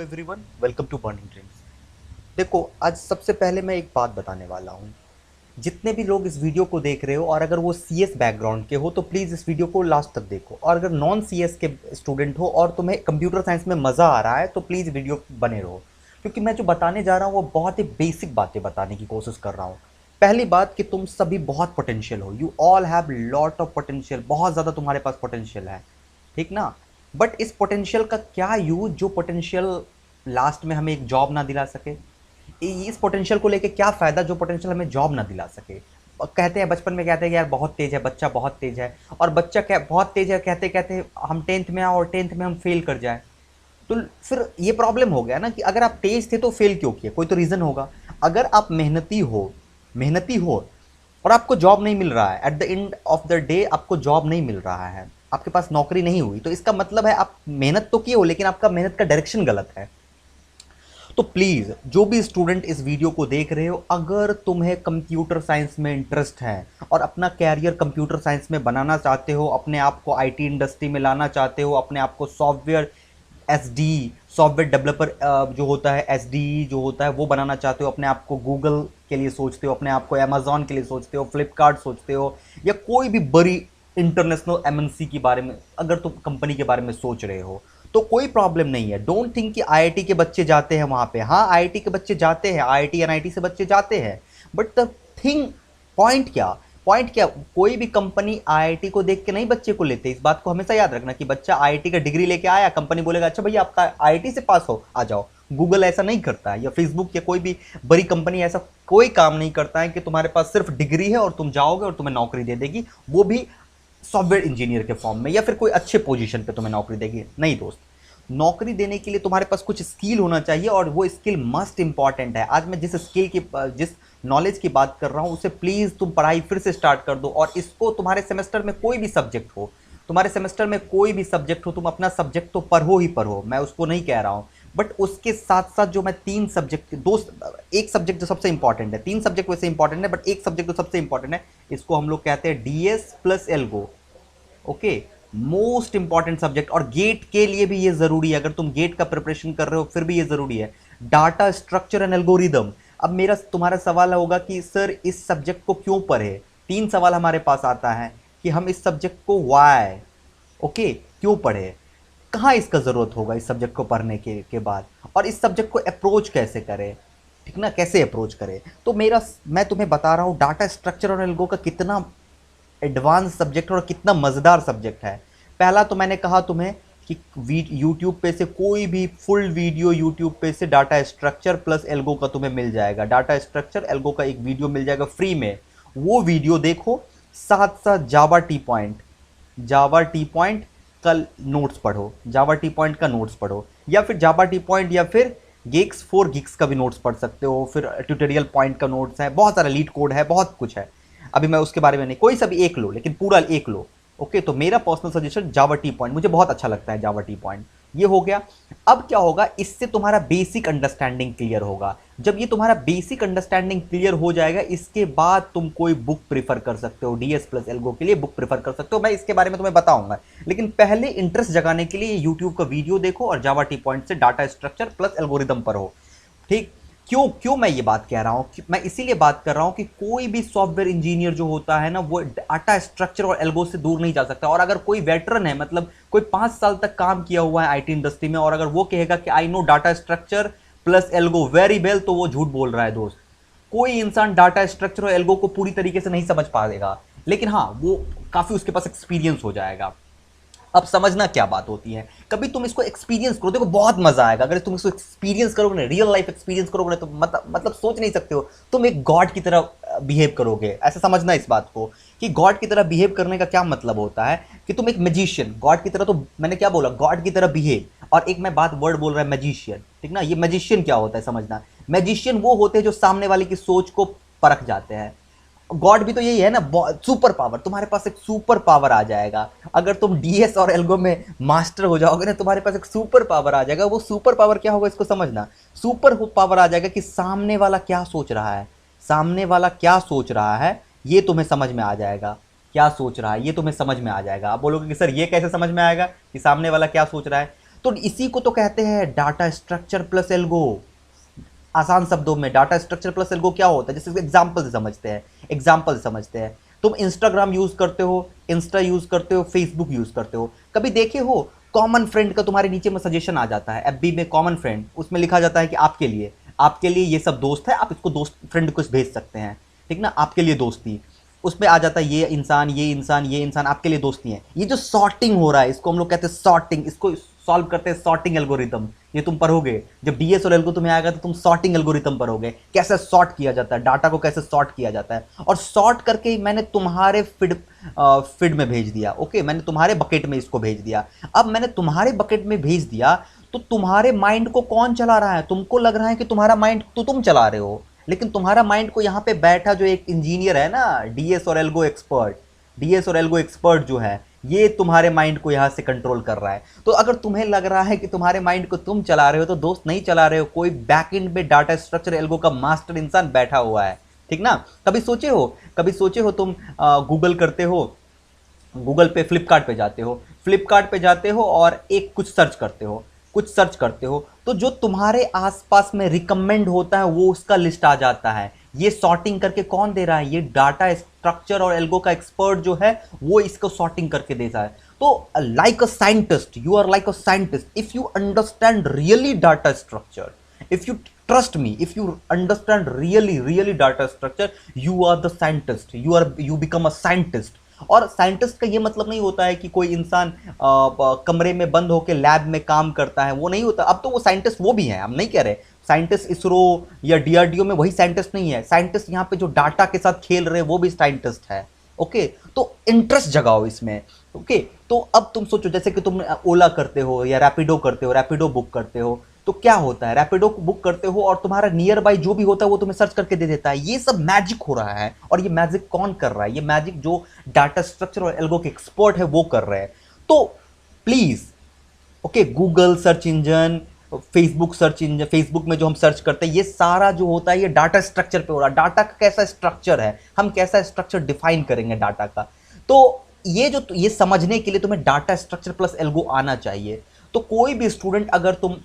Everyone, welcome to burning dreams. देखो, आज सबसे पहले मैं एक बात बताने वाला हूँ। जितने भी लोग इस वीडियो को देख रहे हो और अगर वो सीएस बैकग्राउंड के हो तो प्लीज़ इस वीडियो को लास्ट तक देखो, और अगर नॉन सीएस के स्टूडेंट हो और तुम्हें कंप्यूटर साइंस में मज़ा आ रहा है तो प्लीज़ वीडियो बने रहो, क्योंकि मैं जो बताने जा रहा हूँ वो बहुत ही बेसिक बातें बताने की कोशिश कर रहा हूँ। पहली बात कि तुम सभी बहुत पोटेंशियल हो, you all have lot of potential, बहुत ज़्यादा तुम्हारे पास पोटेंशियल है, ठीक ना। बट इस पोटेंशियल का क्या यूज जो पोटेंशियल लास्ट में हमें एक जॉब ना दिला सके। इस पोटेंशियल को लेके क्या फ़ायदा जो पोटेंशियल हमें जॉब ना दिला सके। कहते हैं बचपन में, कहते हैं कि यार बहुत तेज़ है बच्चा, बहुत तेज़ है, और बच्चा क्या बहुत तेज़ है कहते कहते हम टेंथ में आए और टेंथ में हम फेल कर जाए, तो फिर ये प्रॉब्लम हो गया ना कि अगर आप तेज थे तो फेल क्यों किए, कोई तो रीज़न होगा। अगर आप मेहनती हो और आपको जॉब नहीं मिल रहा है, at the end of the day आपको जॉब नहीं मिल रहा है, आपके पास नौकरी नहीं हुई, तो इसका मतलब है आप मेहनत तो किए हो लेकिन आपका मेहनत का डायरेक्शन गलत है। तो प्लीज़ जो भी स्टूडेंट इस वीडियो को देख रहे हो, अगर तुम्हें कंप्यूटर साइंस में इंटरेस्ट है और अपना कैरियर कंप्यूटर साइंस में बनाना चाहते हो, अपने आप को आईटी इंडस्ट्री में लाना चाहते हो, अपने आप को सॉफ्टवेयर एसडी सॉफ्टवेयर डेवलपर जो होता है, एसडी जो होता है वो बनाना चाहते हो, अपने आप को गूगल के लिए सोचते हो, अपने आप को अमेजोन के लिए सोचते हो, फ्लिपकार्ट सोचते हो, या कोई भी बड़ी इंटरनेशनल एमएनसी के बारे में अगर तुम कंपनी के बारे में सोच रहे हो, तो कोई प्रॉब्लम नहीं है। डोंट थिंक कि आईआईटी के बच्चे जाते हैं वहां पे। हाँ, आईआईटी के बच्चे जाते हैं, आईआईटी एनआईटी से बच्चे जाते हैं, बट द थिंग, पॉइंट क्या, कोई भी कंपनी आईआईटी को देख के नहीं बच्चे को लेते। इस बात को हमेशा याद रखना कि बच्चा आईआईटी का डिग्री लेके आया, कंपनी बोलेगा अच्छा भैया आपका आईआईटी से पास हो, आ जाओ। गूगल ऐसा नहीं करता है, या फेसबुक या कोई भी बड़ी कंपनी ऐसा कोई काम नहीं करता है कि तुम्हारे पास सिर्फ डिग्री है और तुम जाओगे और तुम्हें नौकरी दे देगी, वो भी सॉफ्टवेयर इंजीनियर के फॉर्म में, या फिर कोई अच्छे पोजीशन पे तुम्हें नौकरी देगी। नहीं दोस्त, नौकरी देने के लिए तुम्हारे पास कुछ स्किल होना चाहिए, और वो स्किल मस्ट इंपॉर्टेंट है। आज मैं जिस स्किल की, जिस नॉलेज की बात कर रहा हूँ, उसे प्लीज़ तुम पढ़ाई फिर से स्टार्ट कर दो, और इसको तुम्हारे सेमेस्टर में कोई भी सब्जेक्ट हो, तुम्हारे सेमेस्टर में कोई भी सब्जेक्ट हो, तुम अपना सब्जेक्ट तो पढ़ो ही पढ़ो, मैं उसको नहीं कह रहा हूँ, बट उसके साथ साथ जो मैं तीन सब्जेक्ट, एक सब्जेक्ट जो सबसे इंपॉर्टेंट है, तीन सब्जेक्ट वैसे इंपॉर्टेंट है बट एक सब्जेक्ट जो सबसे इंपॉर्टेंट है, इसको हम लोग कहते हैं DS plus algo. Okay, most important subject, और गेट के लिए भी ये जरूरी है। अगर तुम गेट का प्रिपरेशन कर रहे हो फिर भी ये जरूरी है, डाटा स्ट्रक्चर एंड एल्गोरिदम। अब मेरा तुम्हारा सवाल होगा कि सर इस सब्जेक्ट को क्यों पढ़े। तीन सवाल हमारे पास आता है कि हम इस सब्जेक्ट को वाई, ओके, क्यों पढ़े, कहाँ इसका ज़रूरत होगा इस सब्जेक्ट को पढ़ने के बाद, और इस सब्जेक्ट को अप्रोच कैसे करें, ठीक ना, कैसे अप्रोच करें। तो मैं तुम्हें बता रहा हूँ डाटा स्ट्रक्चर और एल्गो का कितना एडवांस सब्जेक्ट और कितना मज़ेदार सब्जेक्ट है। पहला तो मैंने कहा तुम्हें कि यूट्यूब पे से कोई भी फुल वीडियो, यूट्यूब पे से डाटा स्ट्रक्चर प्लस एल्गो का तुम्हें मिल जाएगा, डाटा स्ट्रक्चर एल्गो का एक वीडियो मिल जाएगा फ्री में, वो वीडियो देखो। साथ साथ जावा टी पॉइंट का नोट्स पढ़ो, जावा टी पॉइंट का नोट्स पढ़ो, या फिर जावा टी पॉइंट या फिर गेक्स फॉर गिग्स का भी नोट्स पढ़ सकते हो, फिर ट्यूटोरियल पॉइंट का नोट्स है, बहुत सारा लीड कोड है, बहुत कुछ है। अभी मैं उसके बारे में नहीं, कोई सा भी एक लो लेकिन पूरा एक लो। ओके, तो मेरा पर्सनल सजेशन जावा टी पॉइंट, मुझे बहुत अच्छा लगता है जावा टी पॉइंट। ये हो गया। अब क्या होगा, इससे तुम्हारा बेसिक अंडरस्टैंडिंग क्लियर होगा। जब ये तुम्हारा बेसिक अंडरस्टैंडिंग क्लियर हो जाएगा, इसके बाद तुम कोई बुक प्रीफर कर सकते हो, डीएस प्लस एल्गो के लिए बुक प्रीफर कर सकते हो, मैं इसके बारे में तुम्हें बताऊंगा। लेकिन पहले इंटरेस्ट जगाने के लिए यूट्यूब का वीडियो देखो और जावा टी पॉइंट से डाटा स्ट्रक्चर प्लस एल्गोरिदम पर हो, ठीक। क्यों क्यों मैं ये बात कह रहा हूँ, मैं इसीलिए बात कर रहा हूँ कि कोई भी सॉफ्टवेयर इंजीनियर जो होता है ना, वो डाटा स्ट्रक्चर और एल्गो से दूर नहीं जा सकता। और अगर कोई वेटरन है, मतलब कोई 5 साल तक काम किया हुआ है आईटी इंडस्ट्री में, और अगर वो कहेगा कि I know data structure plus algo very well, तो वो झूठ बोल रहा है दोस्त। कोई इंसान डाटा स्ट्रक्चर और एल्गो को पूरी तरीके से नहीं समझ पाएगा, लेकिन हाँ, वो काफी उसके पास एक्सपीरियंस हो जाएगा। अब समझना क्या बात होती है, कभी तुम इसको एक्सपीरियंस करो, देखो बहुत मजा आएगा। अगर तुम इसको एक्सपीरियंस करोगे ना, रियल लाइफ एक्सपीरियंस करोगे ना, तो मतलब सोच नहीं सकते हो, तुम एक गॉड की तरह बिहेव करोगे। ऐसा समझना इस बात को कि गॉड की तरह बिहेव करने का क्या मतलब होता है, कि तुम एक मैजिशियन, गॉड की तरह, तो मैंने क्या बोला, गॉड की तरह बिहेव, और एक मैं बात वर्ड बोल रहा है मैजिशियन, ठीक ना। ये मैजिशियन क्या होता है समझना, मैजिशियन वो होते हैं जो सामने वाले की सोच को परख जाते हैं। गॉड भी तो यही है ना, सुपर पावर, तुम्हारे पास एक सुपर पावर आ जाएगा। अगर तुम डीएस और एल्गो में मास्टर हो जाओगे ना, तुम्हारे पास एक सुपर पावर आ जाएगा। वो सुपर पावर क्या होगा इसको समझना, सुपर पावर आ जाएगा कि सामने वाला क्या सोच रहा है, सामने वाला क्या सोच रहा है ये तुम्हें समझ में आ जाएगा, क्या सोच रहा है ये तुम्हें समझ में आ जाएगा। आप बोलोगे कि सर ये कैसे समझ में आएगा कि सामने वाला क्या सोच रहा है, तो इसी को तो कहते हैं डाटा स्ट्रक्चर प्लस एल्गो। आसान शब्दों में डाटा स्ट्रक्चर प्लस एल्गो क्या होता है, जैसे एग्जाम्पल से समझते हैं। एग्जाम्पल समझते हैं। तुम इंस्टाग्राम यूज करते हो, इंस्टा यूज करते हो, फेसबुक यूज करते हो, कभी देखे हो कॉमन फ्रेंड का तुम्हारे नीचे में सजेशन आ जाता है, एफबी में कॉमन फ्रेंड, उसमें लिखा जाता है कि आपके लिए ये सब दोस्त है, आप इसको दोस्त फ्रेंड कुछ भेज सकते हैं, ठीक ना, आपके लिए दोस्ती। उसमें आ जाता है ये इंसान ये इंसान ये इंसान आपके लिए दोस्ती है। ये जो सॉर्टिंग हो रहा है इसको हम लोग कहते हैं सॉर्टिंग, इसको सॉल्व करते हैं सॉर्टिंग एल्गोरिथम। ये तुम पढ़ोगे जब डीएस और एल्गो तुम्हें आएगा तो तुम सॉर्टिंग एल्गोरिथम पढ़ोगे, कैसे सॉर्ट किया जाता है डाटा को, कैसे सॉर्ट किया जाता है। और सॉर्ट करके मैंने तुम्हारे फीड में भेज दिया। ओके, मैंने तुम्हारे बकेट में इसको भेज दिया। अब मैंने तुम्हारे बकेट में भेज दिया तो तुम्हारे माइंड को कौन चला रहा है? तुमको लग रहा है कि तुम्हारा माइंड तो तुम चला रहे हो, लेकिन तुम्हारा माइंड को यहाँ पे बैठा जो एक इंजीनियर है ना, डीएस और एल्गो एक्सपर्ट जो है, ये तुम्हारे माइंड को यहाँ से कंट्रोल कर रहा है। तो अगर तुम्हें लग रहा है कि तुम्हारे माइंड को तुम चला रहे हो, तो दोस्त नहीं चला रहे हो, कोई बैकएंड में डाटा स्ट्रक्चर एल्गो का मास्टर इंसान बैठा हुआ है, ठीक ना। कभी सोचे हो तुम गूगल करते हो, गूगल पे फ्लिपकार्ट पे जाते हो और एक कुछ सर्च करते हो, तो जो तुम्हारे आसपास में रिकमेंड होता है वो उसका लिस्ट आ जाता है। ये सॉर्टिंग करके कौन दे रहा है? ये डाटा स्ट्रक्चर और एल्गो का एक्सपर्ट जो है वो इसको सॉर्टिंग करके देता है। तो like a scientist, you are like a scientist if you understand really data structure, if you trust me, if you understand really data structure, you are the scientist, you become a scientist. और scientist का ये मतलब नहीं होता है कि कोई इंसान कमरे में बंद होकर लैब में काम करता है, वो नहीं होता। अब तो वो साइंटिस्ट वो भी हैं, हम नहीं कह रहे साइंटिस्ट इसरो या डीआरडीओ में वही साइंटिस्ट नहीं है। साइंटिस्ट यहाँ पे जो डाटा के साथ खेल रहे हैं वो भी साइंटिस्ट है। ओके, तो इंटरेस्ट जगाओ इसमें। ओके, तो अब तुम सोचो जैसे कि तुम ओला करते हो या रैपिडो करते हो, रैपिडो बुक करते हो, तो क्या होता है? रैपिडो बुक करते हो और तुम्हारा नियर बाई जो भी होता है वो तुम्हें सर्च करके दे देता है। ये सब मैजिक हो रहा है। और ये मैजिक कौन कर रहा है? ये मैजिक जो डाटा स्ट्रक्चर और एल्गो के एक्सपर्ट है वो कर रहे हैं। तो please, okay, Google search engine, Facebook search engine, Facebook में जो हम सर्च करते हैं, ये सारा जो होता है ये डाटा स्ट्रक्चर पे हो रहा है। डाटा का कैसा स्ट्रक्चर है, हम कैसा स्ट्रक्चर डिफाइन करेंगे डाटा का। तो ये समझने के लिए तुम्हें डाटा स्ट्रक्चर प्लस एल्गो आना चाहिए। तो कोई भी स्टूडेंट, अगर तुम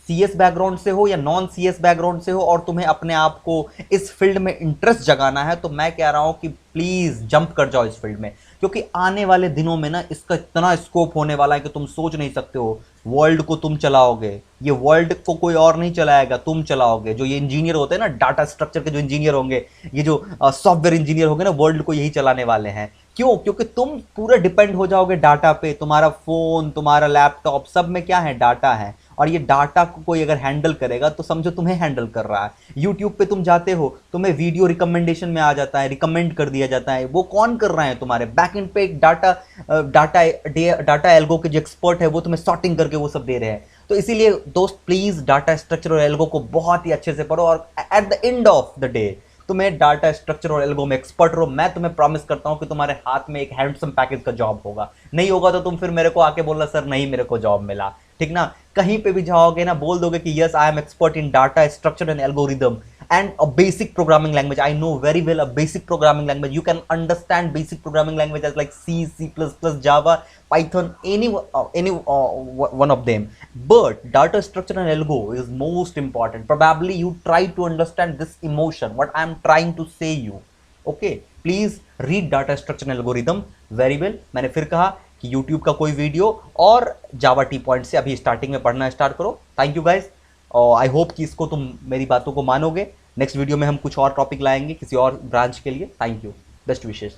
सीएस बैकग्राउंड से हो या नॉन सीएस बैकग्राउंड से हो और तुम्हें अपने आप को इस फील्ड में इंटरेस्ट जगाना है, तो मैं कह रहा हूं कि प्लीज जंप कर जाओ इस फील्ड में, क्योंकि आने वाले दिनों में ना इसका इतना स्कोप होने वाला है कि तुम सोच नहीं सकते हो। वर्ल्ड को तुम चलाओगे, ये वर्ल्ड को कोई और नहीं चलाएगा, तुम चलाओगे। जो ये इंजीनियर होते हैं ना, डाटा स्ट्रक्चर के जो इंजीनियर होंगे, ये जो सॉफ्टवेयर इंजीनियर होंगे ना, वर्ल्ड को यही चलाने वाले हैं। क्यों? क्योंकि तुम पूरा डिपेंड हो जाओगे डाटा पे। तुम्हारा फोन, तुम्हारा लैपटॉप, सब में क्या है? डाटा है। और ये डाटा को कोई अगर हैंडल करेगा तो समझो तुम्हें हैंडल कर रहा है। यूट्यूब पे तुम जाते हो, तुम्हें वीडियो रिकमेंडेशन में आ जाता है, रिकमेंड कर दिया जाता है। वो कौन कर रहा है? तुम्हारे बैकएंड पे एक डाटा एल्गो के जो एक्सपर्ट है वो तुम्हें सॉर्टिंग करके वो सब दे रहे हैं। तो इसीलिए दोस्त प्लीज डाटा स्ट्रक्चर और एल्गो को बहुत ही अच्छे से पढ़ो, और at the end of the day तुम्हें डाटा स्ट्रक्चर और एल्गो में एक्सपर्ट रहो। मैं तुम्हें प्रॉमिस करता हूं कि तुम्हारे हाथ में एक हैंडसम पैकेज का जॉब होगा। नहीं होगा तो तुम फिर मेरे को आके बोलना, सर नहीं मेरे को जॉब मिला, ठीक ना। कहीं पे भी जाओगे ना, बोल दोगे कि yes I am expert in data structure and algorithm and a basic programming language. I know very well a basic programming language. You can understand basic programming language as like C, C++, Java, Python, any one of them. But data structure and algo is most important. Probably you try to understand this emotion, what I am trying to say you. Okay, please read data structure and algorithm very well. मैंने फिर कहा कि YouTube का कोई video और Java T Point से अभी starting में पढ़ना स्टार्ट करो। थैंक यू गाइज, और आई होप कि इसको तुम मेरी बातों को मानोगे। नेक्स्ट वीडियो में हम कुछ और टॉपिक लाएंगे किसी और ब्रांच के लिए। Thank you, best wishes.